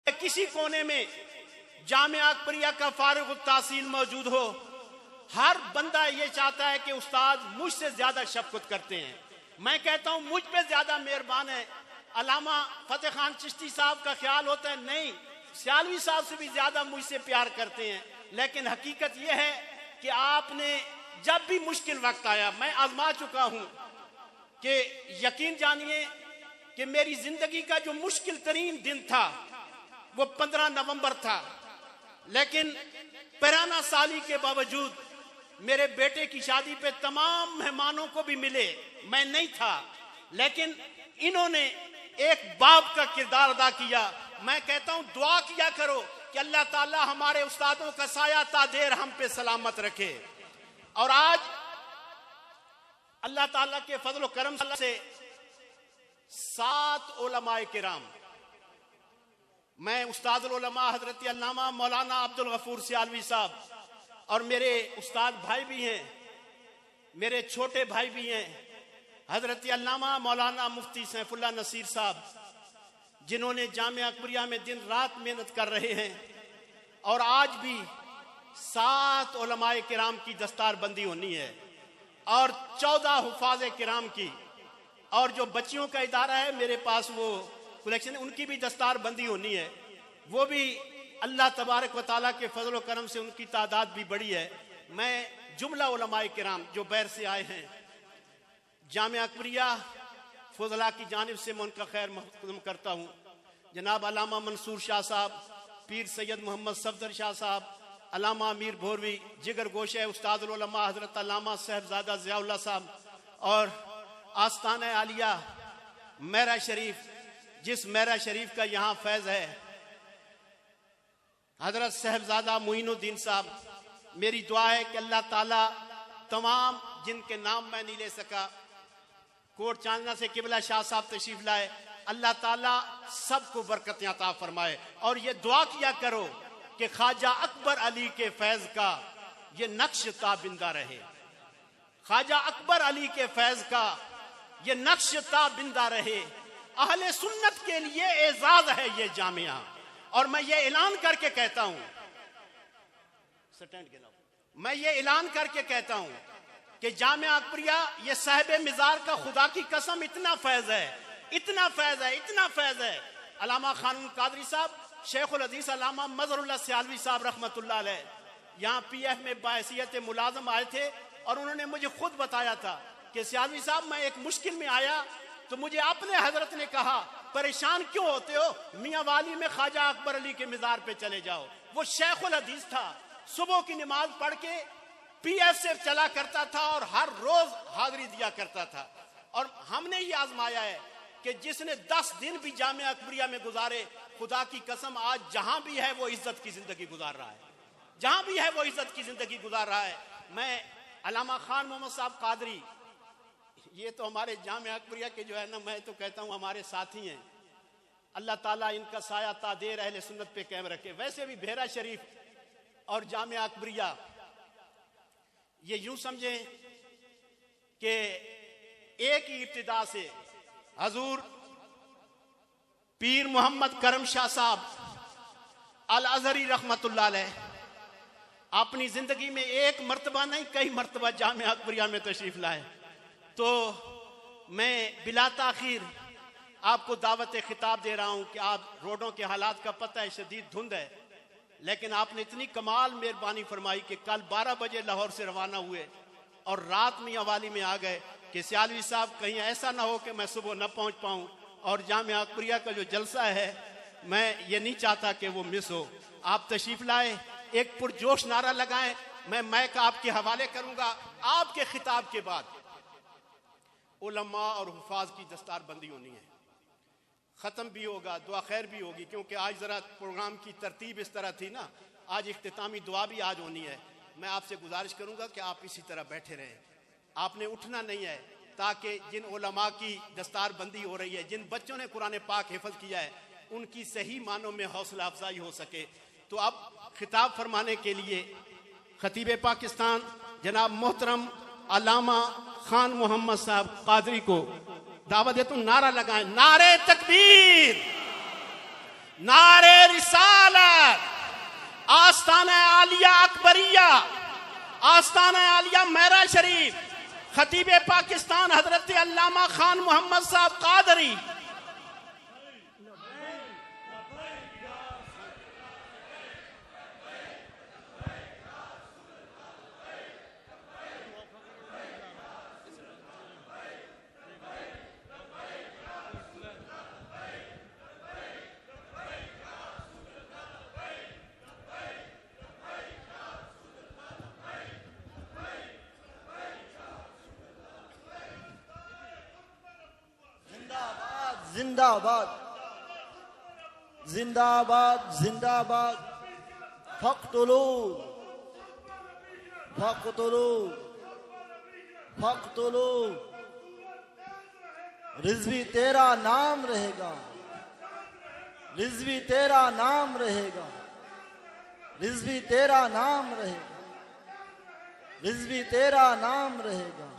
کسی کونے میں جامعہ اکبریہ کا فارغ التحصیل موجود ہو، ہر بندہ یہ چاہتا ہے کہ استاد مجھ سے زیادہ شفقت کرتے ہیں. میں کہتا ہوں مجھ پہ زیادہ مہربان ہے. علامہ فتح خان چشتی صاحب کا خیال ہوتا ہے نہیں، سیالوی صاحب سے بھی زیادہ مجھ سے پیار کرتے ہیں. لیکن حقیقت یہ ہے کہ آپ نے جب بھی مشکل وقت آیا، میں آزما چکا ہوں کہ یقین جانیے کہ میری زندگی کا جو مشکل ترین دن تھا وہ 15 نومبر تھا، لیکن پرانا سالی کے باوجود میرے بیٹے کی شادی پہ تمام مہمانوں کو بھی ملے، میں نہیں تھا، لیکن انہوں نے ایک باپ کا کردار ادا کیا. میں کہتا ہوں دعا کیا کرو کہ اللہ تعالی ہمارے استادوں کا سایہ تا دیر ہم پہ سلامت رکھے. اور آج اللہ تعالیٰ کے فضل و کرم سے 7 علماء کرام، میں استاد العلماء حضرت علامہ مولانا عبدالغفور سیالوی صاحب اور میرے استاد بھائی بھی ہیں، میرے چھوٹے بھائی بھی ہیں حضرت علامہ مولانا مفتی سیف اللہ نصیر صاحب، جنہوں نے جامعہ اکبریہ میں دن رات محنت کر رہے ہیں. اور آج بھی 7 علماء کرام کی دستار بندی ہونی ہے اور 14 حفاظ کرام کی، اور جو بچیوں کا ادارہ ہے میرے پاس وہ کلیکشن، ان کی بھی دستار بندی ہونی ہے. وہ بھی اللہ تبارک و تعالیٰ کے فضل و کرم سے ان کی تعداد بھی بڑی ہے. میں جملہ علماء کرام جو بیر سے آئے ہیں جامعہ اکبریہ فضلہ کی جانب سے میں ان کا خیر مقدم کرتا ہوں. جناب علامہ منصور شاہ صاحب، پیر سید محمد صفدر شاہ صاحب، علامہ امیر بھوروی، جگر گوشہ استاد العلماء حضرت علامہ صاحبزادہ ضیاء اللہ صاحب، اور آستانہ عالیہ میرا شریف، جس میرا شریف کا یہاں فیض ہے، حضرت صاحبزادہ معین الدین صاحب. میری دعا ہے کہ اللہ تعالیٰ تمام جن کے نام میں نہیں لے سکا، کوٹ چاندنا سے قبلہ شاہ صاحب تشریف لائے، اللہ تعالیٰ سب کو برکتیں عطا فرمائے. اور یہ دعا کیا کرو کہ خواجہ اکبر علی کے فیض کا یہ نقش تابندہ رہے، خواجہ اکبر علی کے فیض کا یہ نقش تابندہ رہے. اہل سنت کے لیے اعزاز ہے یہ جامعہ. اور میں یہ اعلان کر کے کہتا ہوں، میں یہ اعلان کر کے کہتا ہوں کہ جامعہ اکبریہ یہ صاحب مزار کا خدا کی قسم اتنا فیض ہے، اتنا فیض ہے، اتنا فیض ہے. علامہ خانم قادری صاحب، شیخ الحدیث علامہ مظہر اللہ سیالوی صاحب رحمۃ اللہ علیہ یہاں پی ایف میں باحثیت ملازم آئے تھے، اور انہوں نے مجھے خود بتایا تھا کہ سیالوی صاحب میں ایک مشکل میں آیا تو مجھے اپنے حضرت نے کہا پریشان کیوں ہوتے ہو، میاں والی میں خواجہ اکبر علی کے مزار پہ چلے جاؤ. وہ شیخ الحدیث تھا، صبح کی نماز پڑھ کے پی ایف سے چلا کرتا تھا اور ہر روز حاضری دیا کرتا تھا. اور ہم نے یہ آزمایا ہے کہ جس نے 10 دن بھی جامعہ اکبریہ میں گزارے، خدا کی قسم آج جہاں بھی ہے وہ عزت کی زندگی گزار رہا ہے، جہاں بھی ہے وہ عزت کی زندگی گزار رہا ہے. میں علامہ خان محمد صاحب قادری، یہ تو ہمارے جامعہ اکبریہ کے جو ہے نا، میں تو کہتا ہوں ہمارے ساتھی ہیں، اللہ تعالیٰ ان کا سایہ تا دیر اہل سنت پہ قائم رکھے. ویسے بھی بھیرا شریف اور جامعہ اکبریہ یہ یوں سمجھیں کہ ایک ہی ابتدا سے حضور پیر محمد کرم شاہ صاحب الازہری رحمت اللہ علیہ اپنی زندگی میں ایک مرتبہ نہیں کئی مرتبہ جامعہ اکبریہ میں تشریف لائے. تو میں بلا تاخیر آپ کو دعوت خطاب دے رہا ہوں کہ آپ روڈوں کے حالات کا پتہ ہے، شدید دھند ہے، لیکن آپ نے اتنی کمال مہربانی فرمائی کہ کل 12 بجے لاہور سے روانہ ہوئے اور رات میاں والی میں آ گئے کہ سیالوی صاحب کہیں ایسا نہ ہو کہ میں صبح نہ پہنچ پاؤں، اور جامعہ اکبریہ کا جو جلسہ ہے میں یہ نہیں چاہتا کہ وہ مس ہو. آپ تشریف لائے، ایک پرجوش نعرہ لگائیں. میں مائک آپ کے حوالے کروں گا. آپ کے خطاب کے بعد علماء اور حفاظ کی دستار بندی ہونی ہے، ختم بھی ہوگا، دعا خیر بھی ہوگی، کیونکہ آج ذرا پروگرام کی ترتیب اس طرح تھی نا، آج اختتامی دعا بھی آج ہونی ہے. میں آپ سے گزارش کروں گا کہ آپ اسی طرح بیٹھے رہیں، آپ نے اٹھنا نہیں ہے، تاکہ جن علماء کی دستار بندی ہو رہی ہے، جن بچوں نے قرآن پاک حفظ کیا ہے، ان کی صحیح معنوں میں حوصلہ افزائی ہو سکے. تو اب خطاب فرمانے کے لیے خطیب پاکستان جناب محترم علامہ خان محمد صاحب قادری کو دعوت دیتا ہوں. نعرہ لگائیں، نعرہ تکبیر، نعرے رسالت، آستانہ عالیہ اکبریہ، آستانہ عالیہ میرا شریف، خطیب پاکستان حضرت علامہ خان محمد صاحب قادری، زندہ آباد، زندہ آباد، زندہ آباد، فاقتلوا فاقتلوا فاقتلوا، رضوی تیرا نام رہے گا، رضوی تیرا نام رہے گا، رضوی تیرا نام رہے گا، رضوی تیرا نام رہے گا۔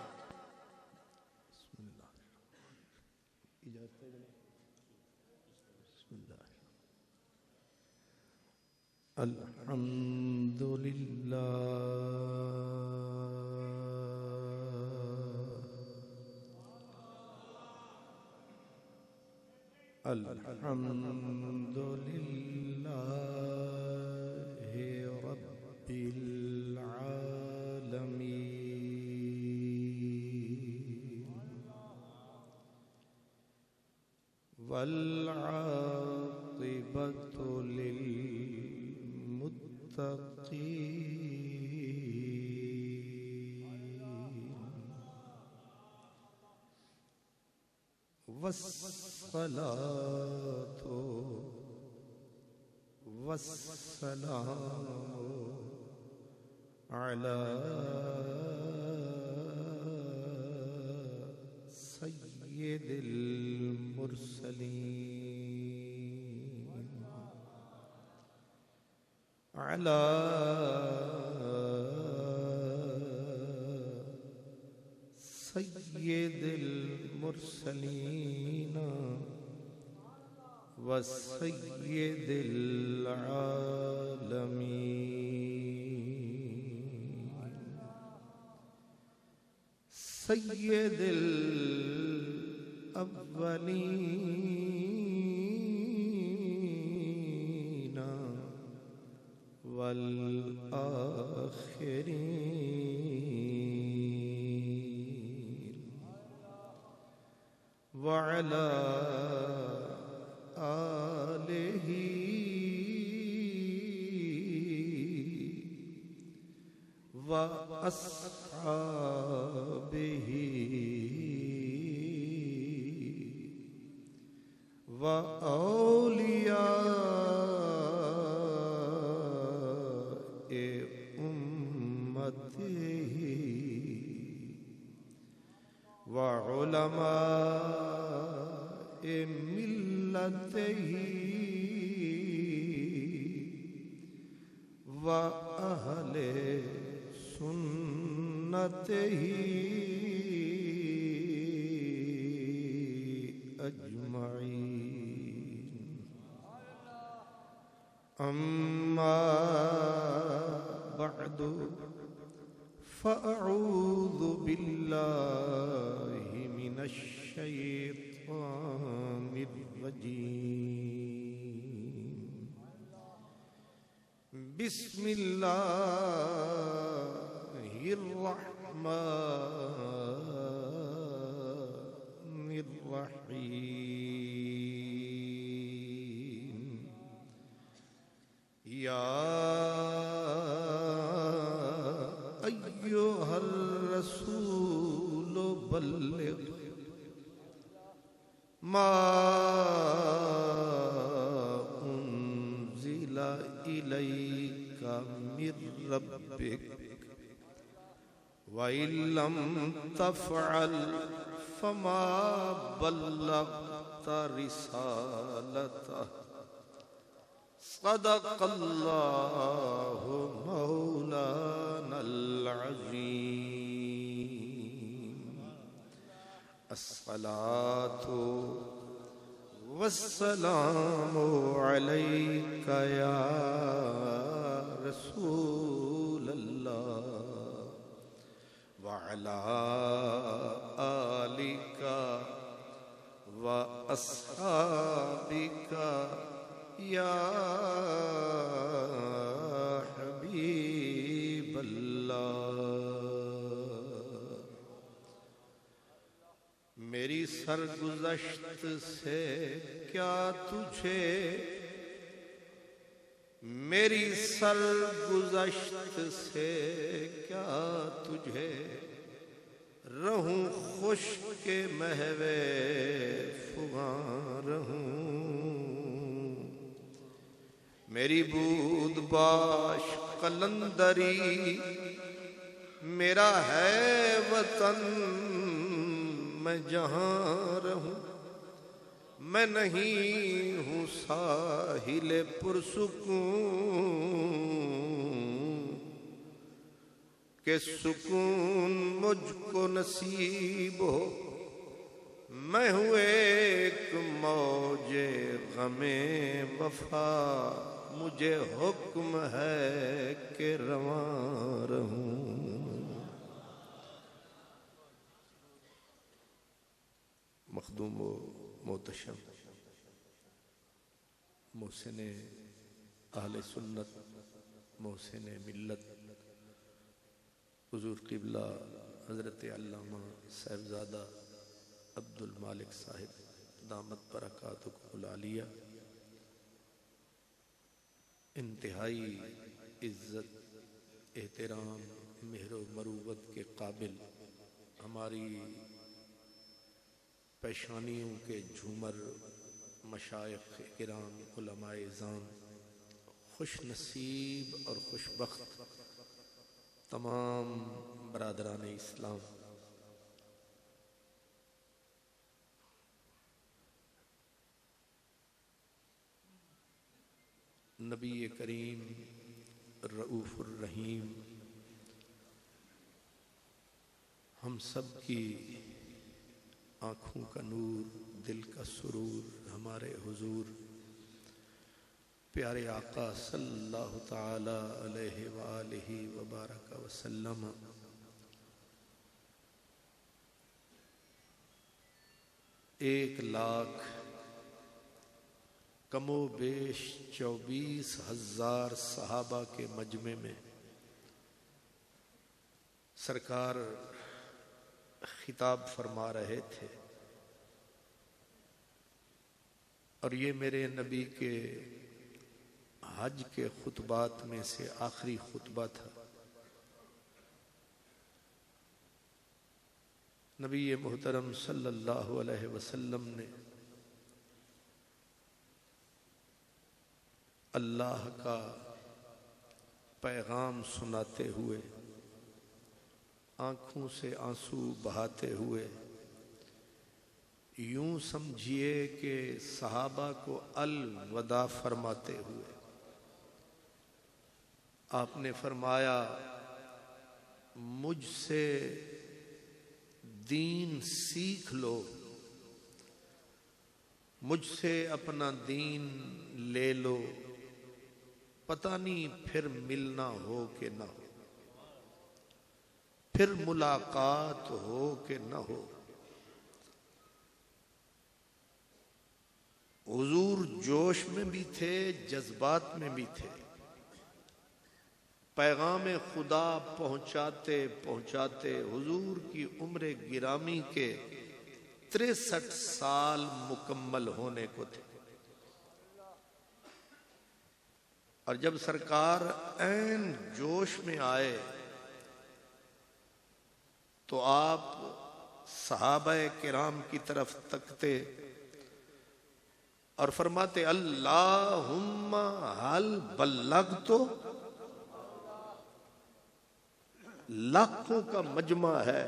الحمد للہ الحمد للہ رب العالمین والعاقبۃ والصلاة والسلام على سيد المرسلين على سيد المرسلين وسيد العالمين سيد الأولين والآخرين وعلى آلہ وأصحابہ وأولیاء أمتہ وعلماء ملتہ وأہل سنتہ اجمعین، اما بعد فأعوذ باللہ من الشیطان الرجیم، بسم اللہ الرحمن الرحیم، یا ایھا الرسول بلغ ما انزل الیک من ربک وَإِن لَّمْ تَفْعَلْ فَمَا بَلَّغْتَ رِسَالَتَهُ صدق اللہ مولانا العظیم۔ الصلاة والسلام عليك يا رسول الله وعلى آلك وأصحابك يا حبيب الله۔ میری سرگزشت سے کیا تجھے، میری سرگزشت سے کیا تجھے، رہوں خوش کے محوے فغاں رہوں۔ میری بود باش قلندری میرا ہے وطن، میں جہاں رہوں۔ میں نہیں ہوں ساحل پرسکون کہ سکون مجھ کو نصیب ہو، میں ہوں ایک موج غم وفا، مجھے حکم ہے کہ رواں رہوں۔ مخدوم و محتشم محسن اہل سنت، محسن ملت، حضور قبلہ حضرت علامہ صاحبزادہ عبد المالک صاحب دامت برکاتہ العالیہ، انتہائی عزت، احترام، مہر و مروت کے قابل ہماری پیشانیوں کے جھومر مشائخ کرام، علماء اعظام، خوش نصیب اور خوش بخت تمام برادران اسلام، نبی کریم رؤوف الرحیم ہم سب کی آنکھوں کا نور، دل کا سرور، ہمارے حضور پیارے آقا صلی اللہ تعالی علیہ وآلہ وبارک وسلم 1,00,000 کم و بیش 24,000 صحابہ کے مجمع میں سرکار خطاب فرما رہے تھے، اور یہ میرے نبی کے حج کے خطبات میں سے آخری خطبہ تھا۔ نبی محترم صلی اللہ علیہ وسلم نے اللہ کا پیغام سناتے ہوئے، آنکھوں سے آنسو بہاتے ہوئے، یوں سمجھیے کہ صحابہ کو الوداع فرماتے ہوئے آپ نے فرمایا، مجھ سے دین سیکھ لو، مجھ سے اپنا دین لے لو، پتہ نہیں پھر ملنا ہو کہ نہ ہو، پھر ملاقات ہو کہ نہ ہو۔ حضور جوش میں بھی تھے، جذبات میں بھی تھے، پیغام خدا پہنچاتے پہنچاتے حضور کی عمر گرامی کے 63 سال مکمل ہونے کو تھے، اور جب سرکار عین جوش میں آئے تو آپ صحابہ کرام کی طرف تکتے اور فرماتے، اللہم حل بلغت۔ لاکھوں کا مجمع ہے،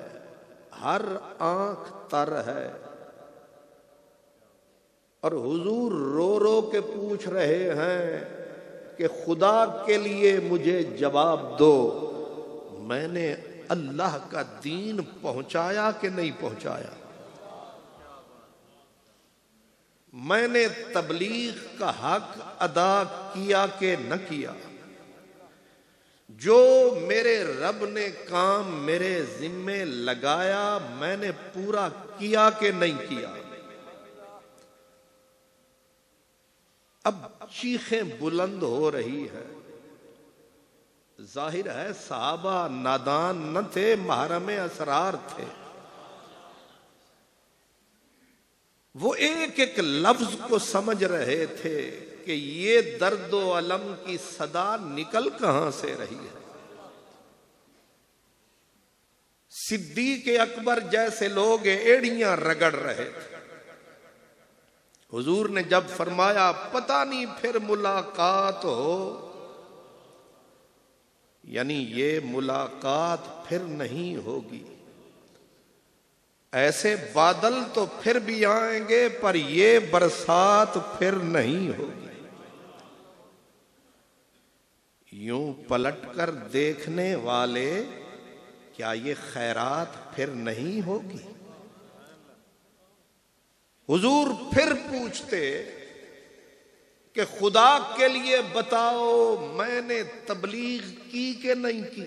ہر آنکھ تر ہے، اور حضور رو رو کے پوچھ رہے ہیں کہ خدا کے لیے مجھے جواب دو، میں نے اللہ کا دین پہنچایا کہ نہیں پہنچایا؟ میں نے تبلیغ کا حق ادا کیا کہ نہ کیا؟ جو میرے رب نے کام میرے ذمے لگایا میں نے پورا کیا کہ نہیں کیا؟ اب چیخیں بلند ہو رہی ہے. ظاہر ہے صحابہ نادان نہ تھے، محرم اسرار تھے. وہ ایک ایک لفظ کو سمجھ رہے تھے کہ یہ درد و الم کی صدا نکل کہاں سے رہی ہے. صدیق اکبر جیسے لوگ ایڑیاں رگڑ رہے تھے. حضور نے جب فرمایا پتہ نہیں پھر ملاقات ہو، یعنی یہ ملاقات پھر نہیں ہوگی. ایسے بادل تو پھر بھی آئیں گے پر یہ برسات پھر نہیں ہوگی. یوں پلٹ کر دیکھنے والے کیا یہ خیرات پھر نہیں ہوگی؟ حضور پھر پوچھتے کہ خدا کے لیے بتاؤ میں نے تبلیغ کی کہ نہیں کی؟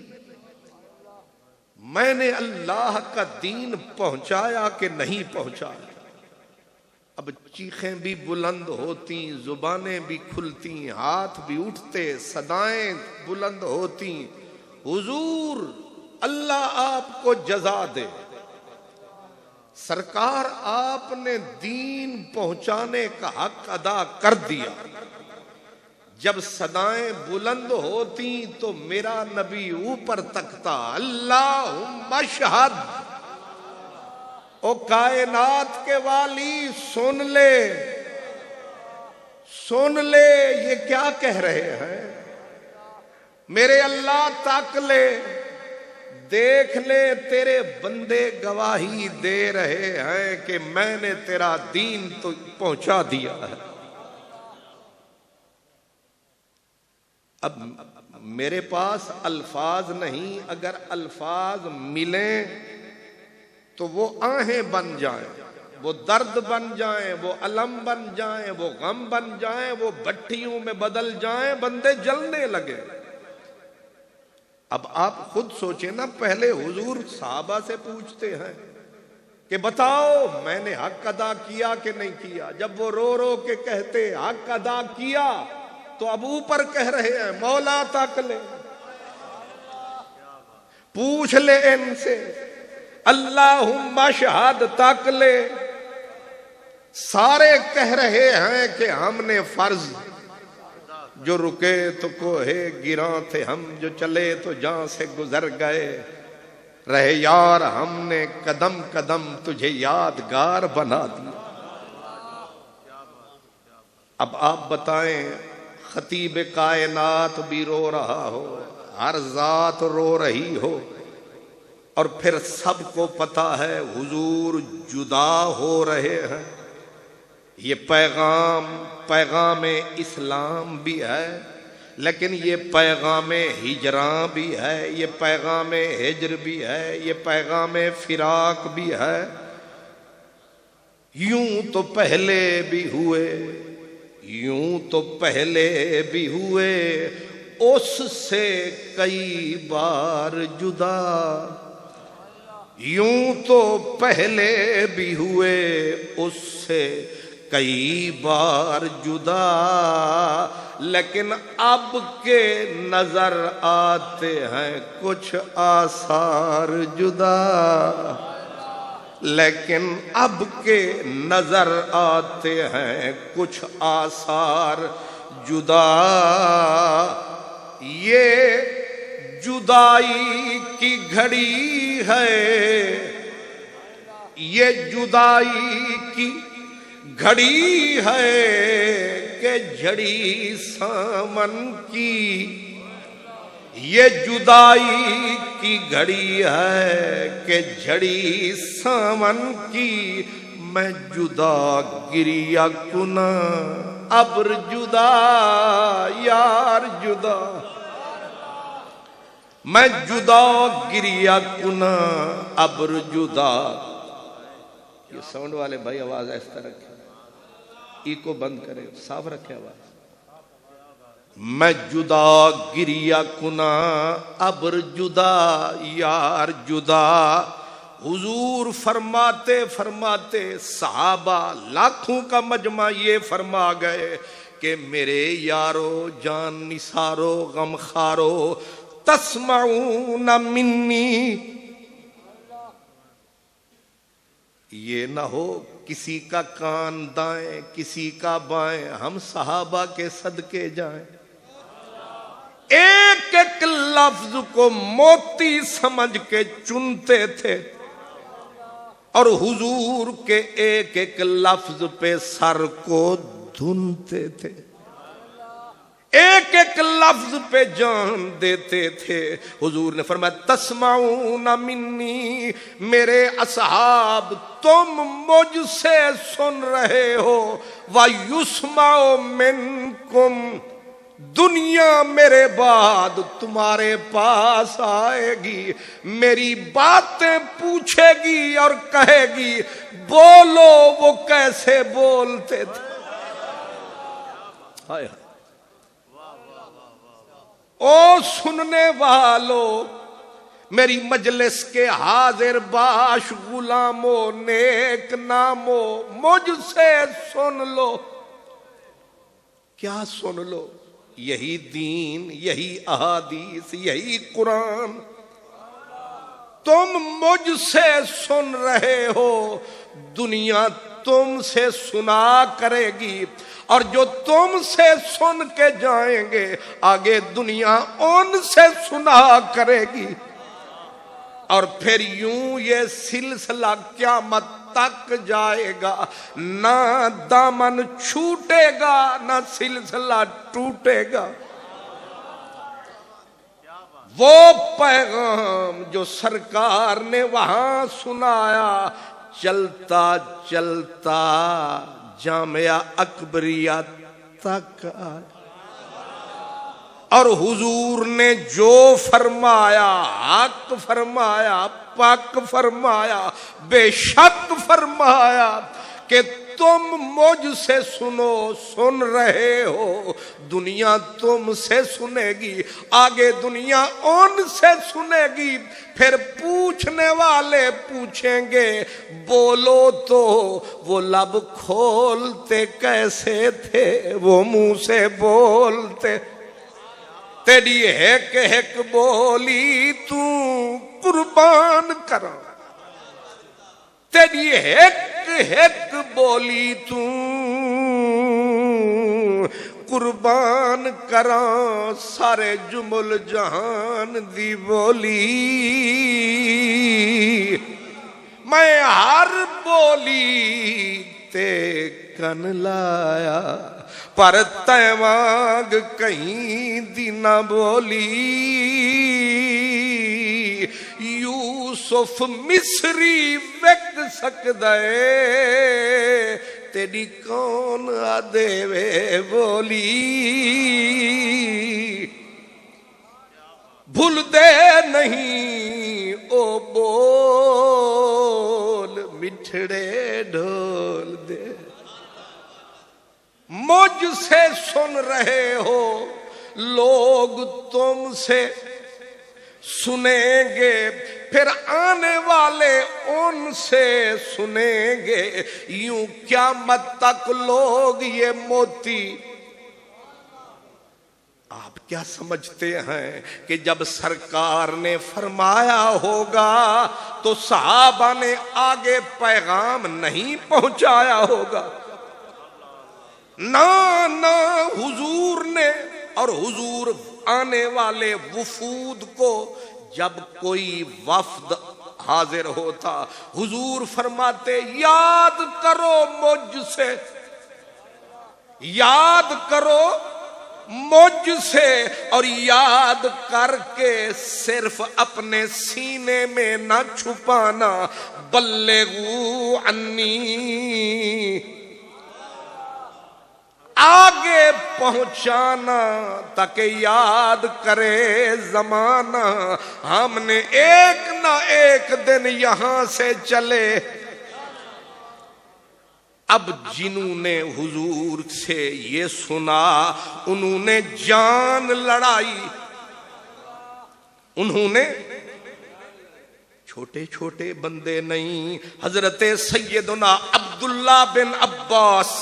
میں نے اللہ کا دین پہنچایا کہ نہیں پہنچایا؟ اب چیخیں بھی بلند ہوتی، زبانیں بھی کھلتی، ہاتھ بھی اٹھتے، صدائیں بلند ہوتی. حضور اللہ آپ کو جزا دے، سرکار آپ نے دین پہنچانے کا حق ادا کر دیا. جب صدائیں بلند ہوتی تو میرا نبی اوپر تکتا، اللہم اشہد، او کائنات کے والی سن لے، سن لے یہ کیا کہہ رہے ہیں. میرے اللہ تاک لے، دیکھ لے تیرے بندے گواہی دے رہے ہیں کہ میں نے تیرا دین تو پہنچا دیا ہے. اب میرے پاس الفاظ نہیں، اگر الفاظ ملیں تو وہ آہیں بن جائیں، وہ درد بن جائیں، وہ علم بن جائیں، وہ غم بن جائیں، وہ بھٹیوں میں بدل جائیں، بندے جلنے لگے. اب آپ خود سوچیں نا، پہلے حضور صحابہ سے پوچھتے ہیں کہ بتاؤ میں نے حق ادا کیا کہ نہیں کیا. جب وہ رو رو کے کہتے حق ادا کیا تو اب اوپر کہہ رہے ہیں مولا تاک لے، پوچھ لے ان سے، اللہم اشہد تاک لے. سارے کہہ رہے ہیں کہ ہم نے فرض، جو رکے تو کوہ گراں تھے ہم، جو چلے تو جہاں سے گزر گئے، رہے یار ہم نے قدم قدم تجھے یادگار بنا دیا. اب آپ بتائیں، خطیب کائنات بھی رو رہا ہو، ہر ذات رو رہی ہو، اور پھر سب کو پتا ہے حضور جدا ہو رہے ہیں. یہ پیغام اسلام بھی ہے، لیکن یہ پیغام ہجراں بھی ہے، یہ پیغام ہجر بھی ہے، یہ پیغام فراق بھی ہے. یوں تو پہلے بھی ہوئے، یوں تو پہلے بھی ہوئے، اس سے کئی بار جدا. یوں تو پہلے بھی ہوئے، اس سے کئی بار جدا، لیکن اب کے نظر آتے ہیں کچھ آثار جدا. لیکن اب کے نظر آتے ہیں کچھ آثار جدا. یہ جدائی کی گھڑی ہے، یہ جدائی کی گھڑی ہے کہ جھڑی سامن کی. یہ جدائی کی گھڑی ہے کہ جھڑی سامن کی. میں جدا گریا کنا ابر جدا، یار جدا. میں جدا گریا کنا ابر جدا. یہ ساؤنڈ والے بھائی آواز اس طرح کی. ای کو بند کرے، صاف رکھے آواز۔ میں جدا گریا کنا ابر جدا یار جدا، حضور فرماتے فرماتے صحابہ لاکھوں کا مجمع یہ فرما گئے کہ میرے یارو جان نثارو غم خارو تسمعون منی، یہ نہ ہو کسی کا کان دائیں کسی کا بائیں، ہم صحابہ کے صدقے جائیں۔ ایک ایک لفظ کو موتی سمجھ کے چنتے تھے اور حضور کے ایک ایک لفظ پہ سر کو دھنتے تھے، ایک ایک لفظ پہ جان دیتے تھے۔ حضور نے فرمایا تسمعون منی، میرے اصحاب تم مجھ سے سن رہے ہو، وَيُسْمَعُ مِنْكُمْ، دنیا میرے بعد تمہارے پاس آئے گی، میری باتیں پوچھے گی اور کہے گی بولو وہ کیسے بولتے تھے۔ ہائے ہائے، او سننے والو، میری مجلس کے حاضر باش غلامو نیک نامو، مجھ سے سن لو۔ کیا سن لو؟ یہی دین، یہی احادیث، یہی قرآن تم مجھ سے سن رہے ہو، دنیا تم سے سنا کرے گی، اور جو تم سے سن کے جائیں گے آگے دنیا ان سے سنا کرے گی، اور پھر یوں یہ سلسلہ قیامت تک جائے گا، نہ دامن چھوٹے گا نہ سلسلہ ٹوٹے گا۔ وہ پیغام جو سرکار نے وہاں سنایا، چلتا چلتا جامعہ اکبریہ تک آیا، اور حضور نے جو فرمایا حق فرمایا پاک فرمایا بے شک فرمایا کہ تم مجھ سے سنو، سن رہے ہو، دنیا تم سے سنے گی، آگے دنیا ان سے سنے گی، پھر پوچھنے والے پوچھیں گے بولو تو وہ لب کھولتے کیسے تھے، وہ منہ سے بولتے، تیری ہیک ہیک بولی تو قربان کراں، تیری ہیک ہیک بولی تو قربان کراں، سارے جمل جہان دی بولی، میں ہر بولی تے کن لایا، پر تے مانگ کہیں دی نہ بولی، یوسف مصری وک سکدا ہے، تیری کون آدے وے بولی، بھول دے نہیں او بول مٹھڑے ڈھول دے، مجھ سے سن رہے ہو، لوگ تم سے سنیں گے، پھر آنے والے ان سے سنیں گے، یوں قیامت تک لوگ یہ موتی۔ آپ کیا سمجھتے ہیں کہ جب سرکار نے فرمایا ہوگا تو صحابہ نے آگے پیغام نہیں پہنچایا ہوگا؟ نہ حضور نے، اور حضور آنے والے وفود کو جب کوئی وفد حاضر ہوتا حضور فرماتے یاد کرو مجھ سے، یاد کرو مجھ سے، اور یاد کر کے صرف اپنے سینے میں نہ چھپانا، بلغوا عنی، آگے پہنچانا تاکہ یاد کرے زمانہ، ہم نے ایک نہ ایک دن یہاں سے چلے اب جنہوں نے حضور سے یہ سنا انہوں نے جان لڑائی. انہوں نے چھوٹے چھوٹے بندے نہیں. حضرت سیدنا عبداللہ بن عباس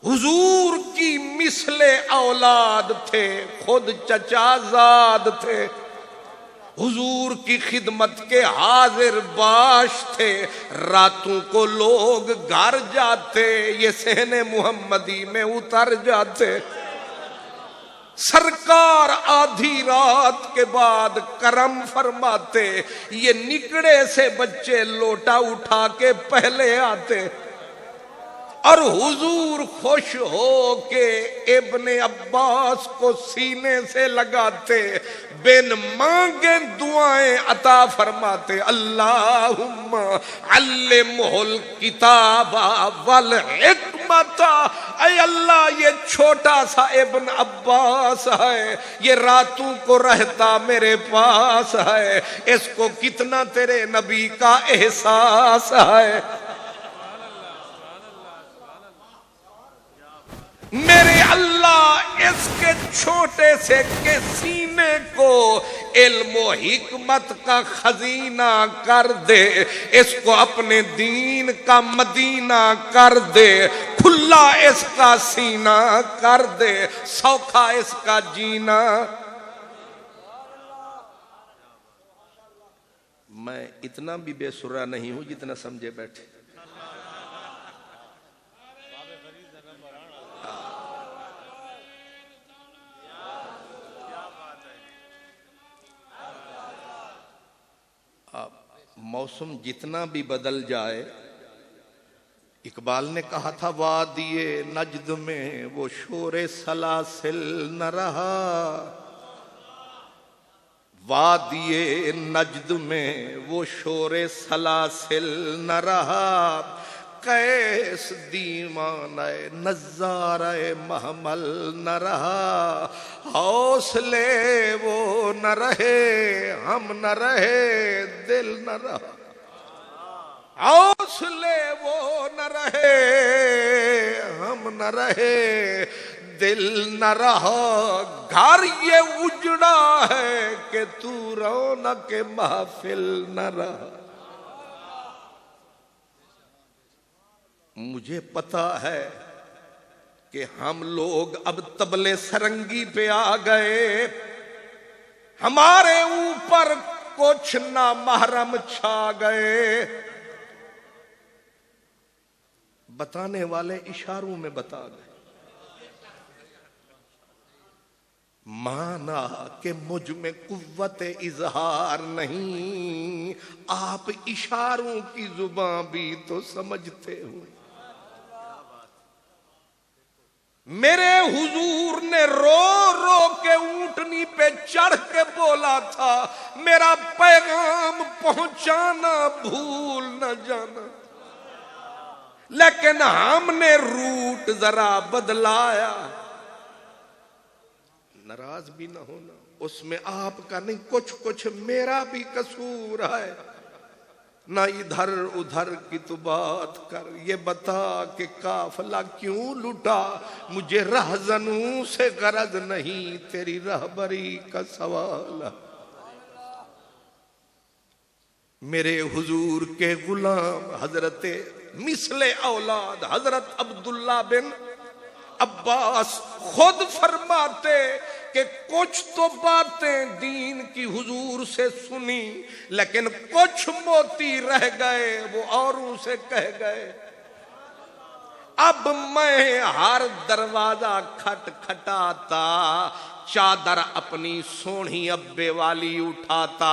حضور کی مثل اولاد تھے, خود چچا زاد تھے, حضور کی خدمت کے حاضر باش تھے. راتوں کو لوگ گھر جاتے, یہ صحن محمدی میں اتر جاتے. سرکار آدھی رات کے بعد کرم فرماتے, یہ نکڑے سے بچے لوٹا اٹھا کے پہلے آتے, اور حضور خوش ہو کے ابن عباس کو سینے سے لگاتے, بن مانگے دعائیں عطا فرماتے. اللہم علمہ الکتاب والحکمت. اے اللہ یہ چھوٹا سا ابن عباس ہے, یہ راتوں کو رہتا میرے پاس ہے, اس کو کتنا تیرے نبی کا احساس ہے. میرے اللہ اس کے چھوٹے سے کے سینے کو علم و حکمت کا خزینہ کر دے, اس کو اپنے دین کا مدینہ کر دے, کھلا اس کا سینہ کر دے, سوکھا اس کا جینا. میں اتنا بھی بے سرا نہیں ہوں جتنا سمجھے بیٹھے. موسم جتنا بھی بدل جائے, اقبال نے کہا تھا وادی نجد میں وہ شور سلاسل نہ رہا, وادی نجد میں وہ شور سلاسل نہ رہا, کیس دیوانہ نظارہ محمل نہ رہا, حوصلے وہ نہ رہے ہم نہ رہے دل نہ رہا, حوصلے وہ نہ رہے ہم نہ رہے دل نہ رہا, گھر یہ اجڑا ہے کہ تو رونق محفل نہ رہا. مجھے پتا ہے کہ ہم لوگ اب طبلِ سرنگی پہ آ گئے, ہمارے اوپر کچھ نامحرم چھا گئے. بتانے والے اشاروں میں بتا گئے, مانا کہ مجھ میں قوت اظہار نہیں, آپ اشاروں کی زبان بھی تو سمجھتے ہو. میرے حضور نے رو رو کے اونٹنی پہ چڑھ کے بولا تھا, میرا پیغام پہنچانا بھول نہ جانا, لیکن ہم نے روٹ ذرا بدلایا. ناراض بھی نہ ہونا, اس میں آپ کا نہیں, کچھ کچھ میرا بھی قصور ہے. نہ ادھر ادھر کی تو بات کر, یہ بتا کہ قافلہ کیوں لٹا, مجھے رہزنوں سے غرض نہیں, تیری رہبری کا سوال. میرے حضور کے غلام حضرت مثل اولاد حضرت عبداللہ بن عباس خود فرماتے کہ کچھ تو باتیں دین کی حضور سے سنی, لیکن کچھ موتی رہ گئے وہ اوروں سے کہہ گئے. اب میں ہر دروازہ کھٹ کھٹاتا, چادر اپنی سونی ابے والی اٹھاتا,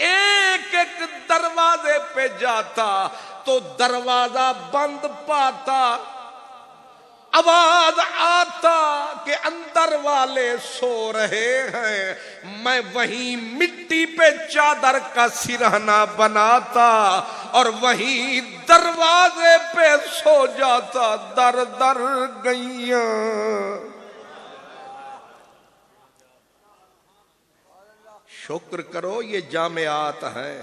ایک ایک دروازے پہ جاتا تو دروازہ بند پاتا, آواز آتا کہ اندر والے سو رہے ہیں, میں وہیں مٹی پہ چادر کا سرہنا بناتا اور وہیں دروازے پہ سو جاتا. در در گئیاں شکر کرو یہ جامعات ہیں,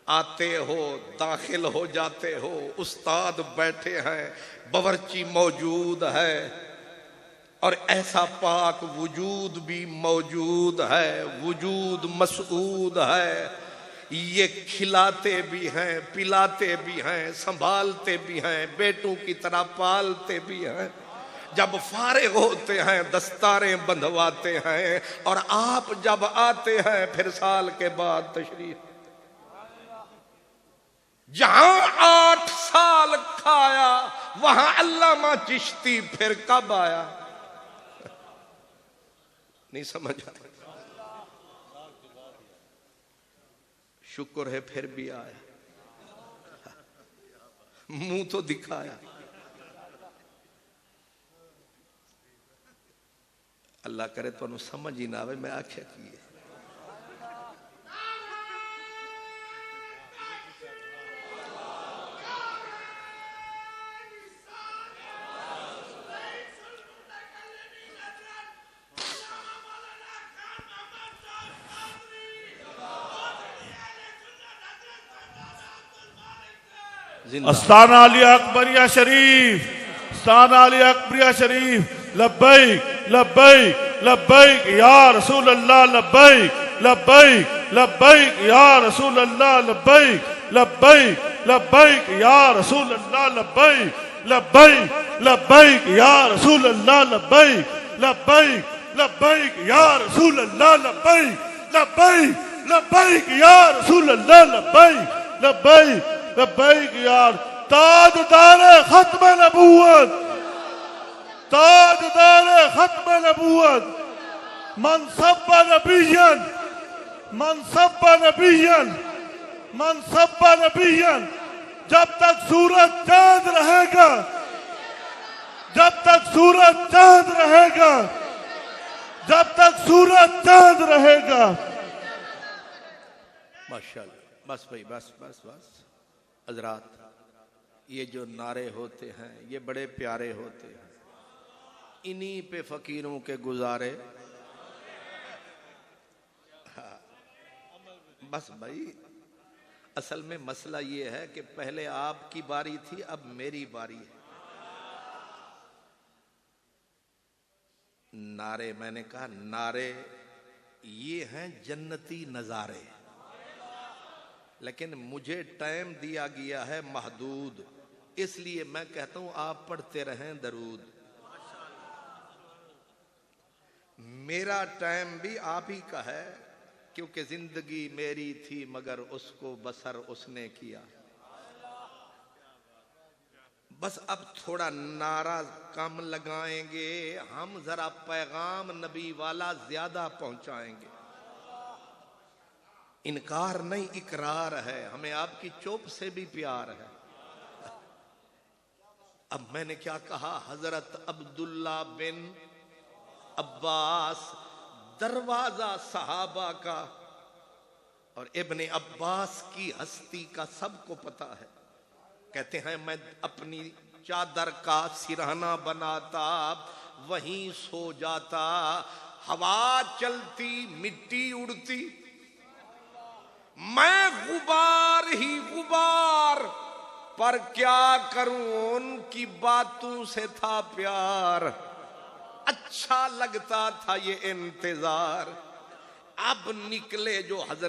آتے ہو داخل ہو جاتے ہو، استاد بیٹھے ہیں، باورچی موجود ہے، اور ایسا پاک وجود بھی موجود ہے، وجود مسعود ہے، یہ کھلاتے بھی ہیں، پلاتے بھی ہیں، سنبھالتے بھی ہیں، بیٹوں کی طرح پالتے بھی ہیں، جب فارغ ہوتے ہیں دستاریں بندھواتے ہیں، اور آپ جب آتے ہیں پھر سال کے بعد تشریف، جہاں 8 سال کھایا وہاں علامہ چشتی پھر کب آیا؟ نہیں سمجھ آیا؟ شکر ہے پھر بھی آیا، منہ تو دکھایا۔ اللہ کرے تو انہوں سمجھ ہی نہ آوے میں آکھیا کیے۔ استانہ علی اکبریہ شریف، استانہ علی اکبریہ شریف، لبیک لبیک لبیک یا رسول اللہ، لبیک لبیک لبیک یا رسول اللہ، لبیک لبیک لبیک یا رسول اللہ، لبیک لبیک لبیک یا رسول اللہ، لبیک لبیک لبیک یا رسول اللہ، لبیک لبیک لبیک یا رسول اللہ، لبیک لبیک لبیک یا تاجدار ختم نبوت، تاجدار ختم نبوت، من سب نبیا، من سب نبیا، من سب نبیا، جب تک سورج چاند رہے گا، جب تک سورج چاند رہے گا، جب تک سورج چاند رہے گا۔ ماشاءاللہ، بس بھائی بس بس بس۔ حضرات یہ جو نعرے ہوتے ہیں یہ بڑے پیارے ہوتے ہیں، انہی پہ فقیروں کے گزارے۔ بس بھائی اصل میں مسئلہ یہ ہے کہ پہلے آپ کی باری تھی، اب میری باری ہے۔ نعرے، میں نے کہا نعرے یہ ہیں جنتی نظارے، لیکن مجھے ٹائم دیا گیا ہے محدود، اس لیے میں کہتا ہوں آپ پڑھتے رہیں درود۔ میرا ٹائم بھی آپ ہی کا ہے، کیونکہ زندگی میری تھی مگر اس کو بسر اس نے کیا۔ بس اب تھوڑا نعرہ کم لگائیں گے ہم، ذرا پیغام نبی والا زیادہ پہنچائیں گے۔ انکار نہیں، اقرار ہے، ہمیں آپ کی چوپ سے بھی پیار ہے۔ اب میں نے کیا کہا؟ حضرت عبداللہ بن عباس، دروازہ صحابہ کا، اور ابن عباس کی ہستی کا سب کو پتا ہے۔ کہتے ہیں میں اپنی چادر کا سرہانہ بناتا، وہیں سو جاتا، ہوا چلتی مٹی اڑتی، میں غبار ہی غبار، پر کیا کروں ان کی باتوں سے تھا پیار، اچھا لگتا تھا یہ انتظار۔ اب نکلے جو حضرت